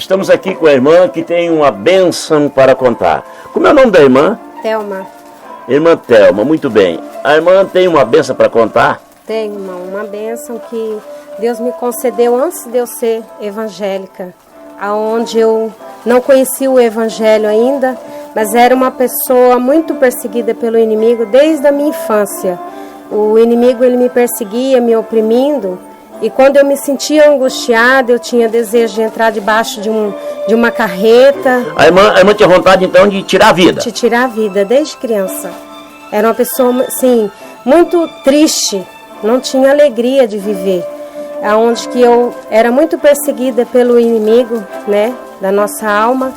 Estamos aqui com a irmã que tem uma bênção para contar. Como é o nome da irmã? Thelma. Irmã Thelma, muito bem. A irmã tem uma bênção para contar? Tenho, irmão, uma bênção que Deus me concedeu antes de eu ser evangélica, aonde eu não conhecia o evangelho ainda, mas era uma pessoa muito perseguida pelo inimigo desde a minha infância. O inimigo, ele me perseguia, me oprimindo, e quando eu me sentia angustiada, eu tinha desejo de entrar debaixo de uma carreta. A irmã tinha vontade então de tirar a vida? De tirar a vida, desde criança. Era uma pessoa, assim, muito triste, não tinha alegria de viver. Aonde que eu era muito perseguida pelo inimigo, né, da nossa alma,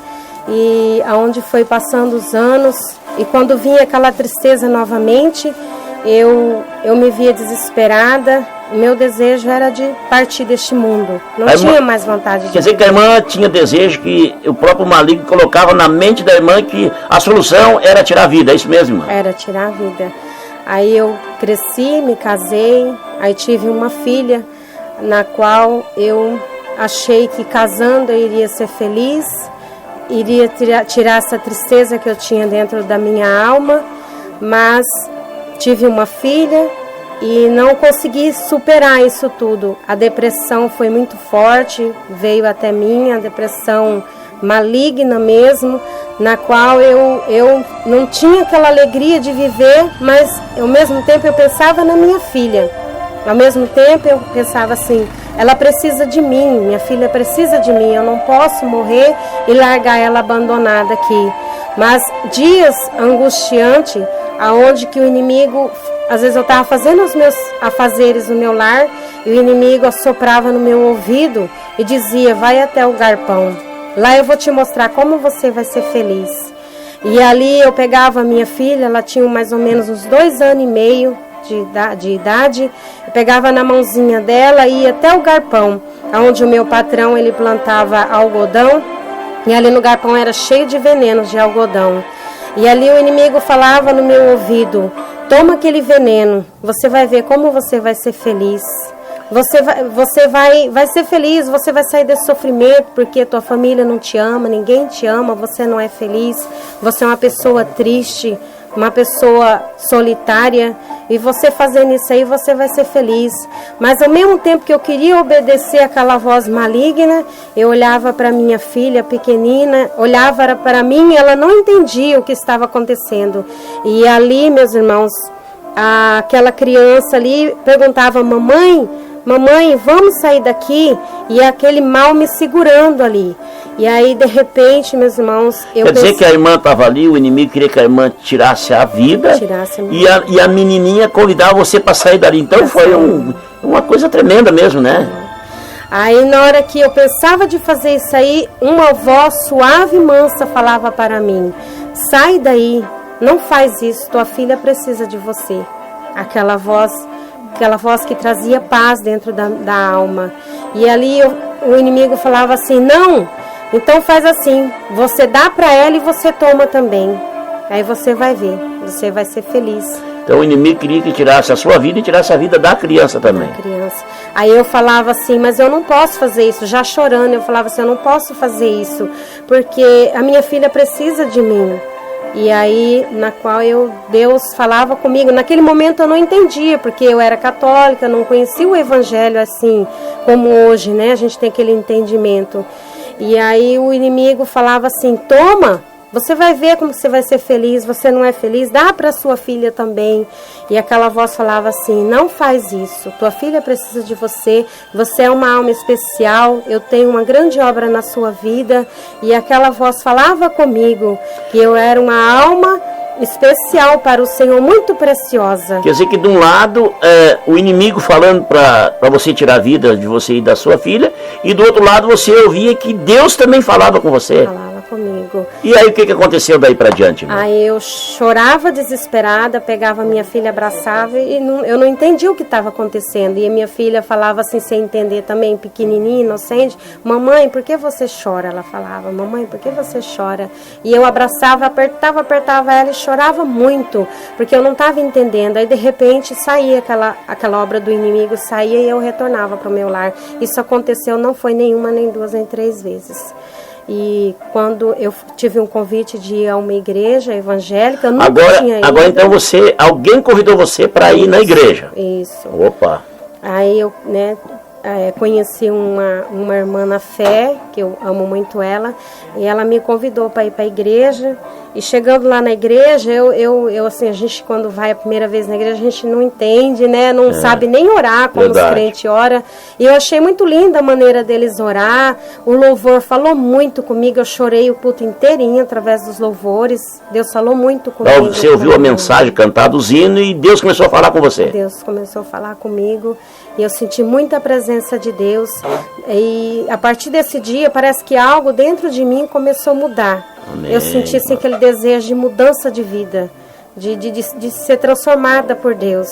e aonde foi passando os anos, e quando vinha aquela tristeza novamente, eu me via desesperada. Meu desejo era de partir deste mundo. Não tinha mais vontade de... Quer dizer que a irmã tinha desejo que o próprio maligno colocava na mente da irmã que a solução era tirar a vida, é isso mesmo, irmã? Era tirar a vida. Aí eu cresci, me casei, aí tive uma filha, na qual eu achei que casando eu iria ser feliz, iria tirar essa tristeza que eu tinha dentro da minha alma, mas tive uma filha e não consegui superar isso tudo. A depressão foi muito forte, veio até mim, a depressão maligna mesmo, na qual eu não tinha aquela alegria de viver, mas ao mesmo tempo eu pensava na minha filha. Ao mesmo tempo eu pensava assim, ela precisa de mim, minha filha precisa de mim, eu não posso morrer e largar ela abandonada aqui. Mas dias angustiantes, aonde que o inimigo, às vezes eu estava fazendo os meus afazeres no meu lar, e o inimigo assoprava no meu ouvido e dizia, vai até o galpão, lá eu vou te mostrar como você vai ser feliz. E ali eu pegava a minha filha, ela tinha mais ou menos uns 2 anos e meio de idade, eu pegava na mãozinha dela e ia até o galpão, onde o meu patrão ele plantava algodão, e ali no galpão era cheio de venenos de algodão. E ali o inimigo falava no meu ouvido, toma aquele veneno, você vai ver como você vai ser feliz. Você vai ser feliz, você vai sair desse sofrimento, porque tua família não te ama, ninguém te ama, você não é feliz, você é uma pessoa triste, uma pessoa solitária, e você fazendo isso aí, você vai ser feliz. Mas ao mesmo tempo que eu queria obedecer aquela voz maligna, eu olhava para minha filha pequenina, olhava para mim e ela não entendia o que estava acontecendo. E ali, meus irmãos, aquela criança ali perguntava, mamãe, vamos sair daqui? E aquele mal me segurando ali. E aí, de repente, meus irmãos... Quer dizer que a irmã estava ali, o inimigo queria que a irmã tirasse a vida, e a menininha convidava você para sair dali. Então foi uma coisa tremenda mesmo, né? Aí, na hora que eu pensava de fazer isso aí, uma voz suave e mansa falava para mim, sai daí, não faz isso, tua filha precisa de você. Aquela voz que trazia paz dentro da alma. E ali o inimigo falava assim, não, então faz assim, você dá para ela e você toma também. Aí você vai ver, você vai ser feliz. Então o inimigo queria que tirasse a sua vida e tirasse a vida da criança também. Da criança. Aí eu falava assim, mas eu não posso fazer isso, já chorando, eu falava assim, eu não posso fazer isso, porque a minha filha precisa de mim. E aí, na qual Deus falava comigo, naquele momento eu não entendia, porque eu era católica, não conhecia o evangelho assim, como hoje, né, a gente tem aquele entendimento. E aí o inimigo falava assim, toma, você vai ver como você vai ser feliz, você não é feliz, dá para sua filha também. E aquela voz falava assim, não faz isso, tua filha precisa de você, você é uma alma especial, eu tenho uma grande obra na sua vida. E aquela voz falava comigo que eu era uma alma especial para o Senhor, muito preciosa. Quer dizer que de um lado o inimigo falando para você tirar a vida de você e da sua filha, e do outro lado você ouvia que Deus também falava com você. Falava comigo. E aí o que aconteceu daí para diante, irmão? Aí eu chorava desesperada, pegava minha filha, abraçava e eu não entendia o que estava acontecendo. E a minha filha falava assim, sem entender também, pequenininha, inocente, mamãe, por que você chora? Ela falava, mamãe, por que você chora? E eu abraçava, apertava ela e chorava muito, porque eu não estava entendendo. Aí de repente saía aquela obra do inimigo, saía e eu retornava para o meu lar. Isso aconteceu, não foi nenhuma, nem duas, nem 3 vezes. E quando eu tive um convite de ir a uma igreja evangélica, eu nunca tinha ido. Agora então alguém convidou você para ir na igreja? Isso. Opa! Aí eu, né, conheci uma irmã na fé, que eu amo muito ela, e ela me convidou para ir para a igreja. E chegando lá na igreja, eu assim, a gente quando vai a primeira vez na igreja, a gente não entende, né? Não sabe nem orar como os crentes oram. E eu achei muito linda a maneira deles orar. O louvor falou muito comigo, eu chorei o culto inteirinho através dos louvores. Deus falou muito comigo. Então, você ouviu a mensagem cantada, os hinos, e Deus começou a falar com você? Deus começou a falar comigo. E eu senti muita presença de Deus. E a partir desse dia, parece que algo dentro de mim começou a mudar. Amém. Eu senti assim, aquele desejo de mudança de vida, de ser transformada por Deus.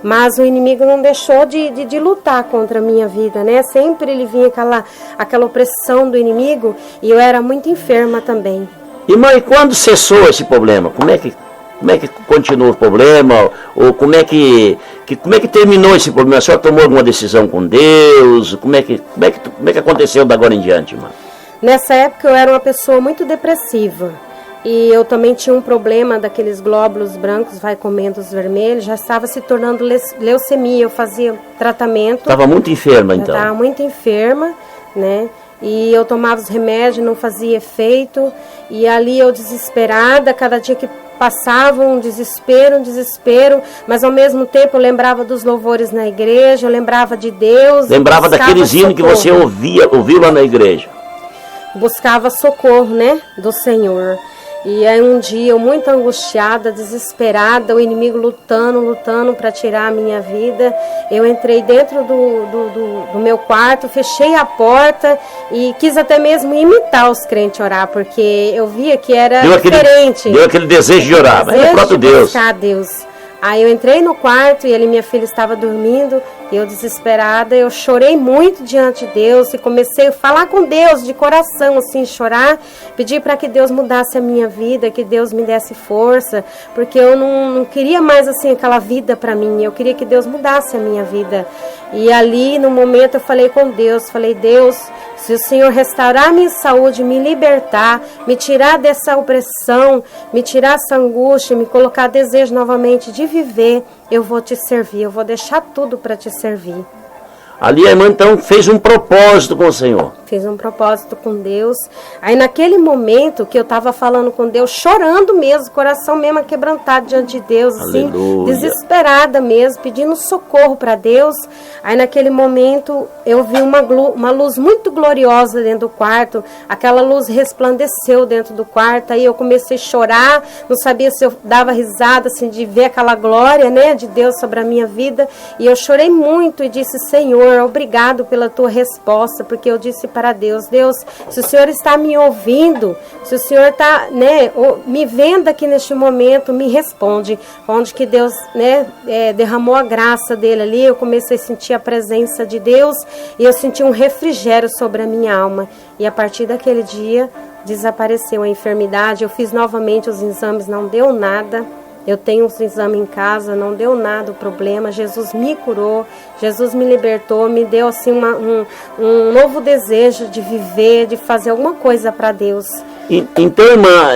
Mas o inimigo não deixou de lutar contra a minha vida, né? Sempre ele vinha aquela opressão do inimigo, e eu era muito enferma também. E mãe, quando cessou esse problema? Como é que continua o problema? Ou como é que terminou esse problema? A senhora tomou alguma decisão com Deus? Como é que aconteceu da agora em diante, mãe? Nessa época eu era uma pessoa muito depressiva. E eu também tinha um problema daqueles glóbulos brancos, vai comendo os vermelhos, já estava se tornando leucemia. Eu fazia tratamento. Estava muito enferma, então? Estava muito enferma, né? E eu tomava os remédios, não fazia efeito. E ali eu desesperada, cada dia que passava um desespero, mas ao mesmo tempo eu lembrava dos louvores na igreja, eu lembrava de Deus. Lembrava daqueles hinos que você ouviu lá na igreja. Buscava socorro, né, do Senhor. E aí um dia, eu muito angustiada, desesperada, o inimigo lutando para tirar a minha vida. Eu entrei dentro do meu quarto, fechei a porta e quis até mesmo imitar os crentes orar, porque eu via que era diferente. Deu aquele desejo de orar, mas é o próprio Deus. Deus. Aí eu entrei no quarto e minha filha estava dormindo, e eu desesperada, eu chorei muito diante de Deus e comecei a falar com Deus de coração, assim, chorar, pedir para que Deus mudasse a minha vida, que Deus me desse força, porque eu não queria mais assim aquela vida para mim, eu queria que Deus mudasse a minha vida. E ali no momento eu falei com Deus, Deus, se o Senhor restaurar a minha saúde, me libertar, me tirar dessa opressão, me tirar essa angústia, me colocar desejo novamente de viver, eu vou te servir, eu vou deixar tudo para te servir. Ali a irmã então fez um propósito com o Senhor. Fiz um propósito com Deus. Aí naquele momento que eu estava falando com Deus, chorando mesmo, coração mesmo quebrantado diante de Deus, assim, desesperada mesmo, pedindo socorro para Deus. Aí naquele momento eu vi uma luz muito gloriosa dentro do quarto, aquela luz resplandeceu dentro do quarto, aí eu comecei a chorar, não sabia se eu dava risada, assim, de ver aquela glória, né, de Deus sobre a minha vida, e eu chorei muito e disse, Senhor, obrigado pela tua resposta, porque eu disse para Deus, se o Senhor está me ouvindo, se o Senhor está, né, me vendo aqui neste momento, me responde. Onde que Deus, né, derramou a graça dele ali, eu comecei a sentir a presença de Deus e eu senti um refrigério sobre a minha alma. E a partir daquele dia desapareceu a enfermidade, eu fiz novamente os exames, não deu nada. Eu tenho um exame em casa, não deu nada o problema, Jesus me curou, Jesus me libertou, me deu assim um novo desejo de viver, de fazer alguma coisa para Deus. Então, irmã,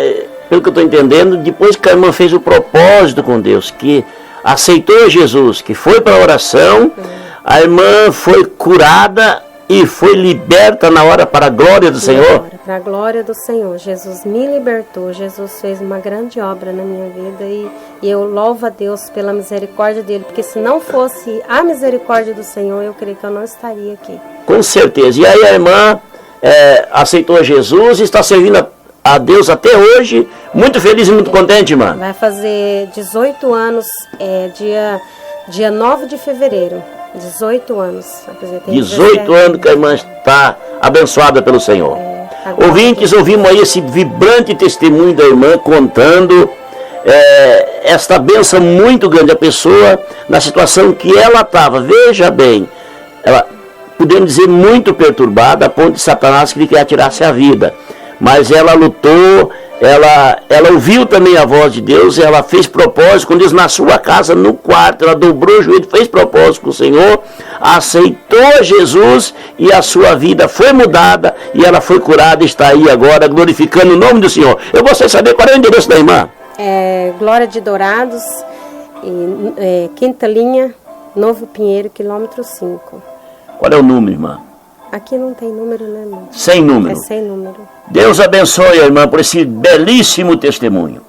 pelo que eu estou entendendo, depois que a irmã fez o propósito com Deus, que aceitou Jesus, que foi para a oração, a irmã foi curada e foi liberta na hora para a glória do Senhor? Para a glória do Senhor. Jesus me libertou, Jesus fez uma grande obra na minha vida e eu louvo a Deus pela misericórdia dele, porque se não fosse a misericórdia do Senhor, eu creio que eu não estaria aqui. Com certeza. E aí a irmã aceitou Jesus e está servindo a Deus até hoje, muito feliz e muito contente, irmã? Vai fazer 18 anos, dia 9 de fevereiro. 18 anos. 18 anos que a irmã está abençoada pelo Senhor. Ouvintes, ouvimos aí esse vibrante testemunho da irmã contando esta bênção muito grande. A pessoa, na situação que ela estava, veja bem, ela, podemos dizer, muito perturbada, a ponto de Satanás que lhe quer tirar-se a vida. mas ela lutou, ela ouviu também a voz de Deus, ela fez propósito com Deus na sua casa, no quarto, ela dobrou o joelho, fez propósito com o Senhor, aceitou Jesus e a sua vida foi mudada e ela foi curada e está aí agora glorificando o nome do Senhor. Eu gostaria de saber qual é o endereço da irmã. Glória de Dourados, quinta linha, Novo Pinheiro, quilômetro 5. Qual é o número, irmã? Aqui não tem número, né, irmão? Sem número. É sem número. Deus abençoe a irmã por esse belíssimo testemunho.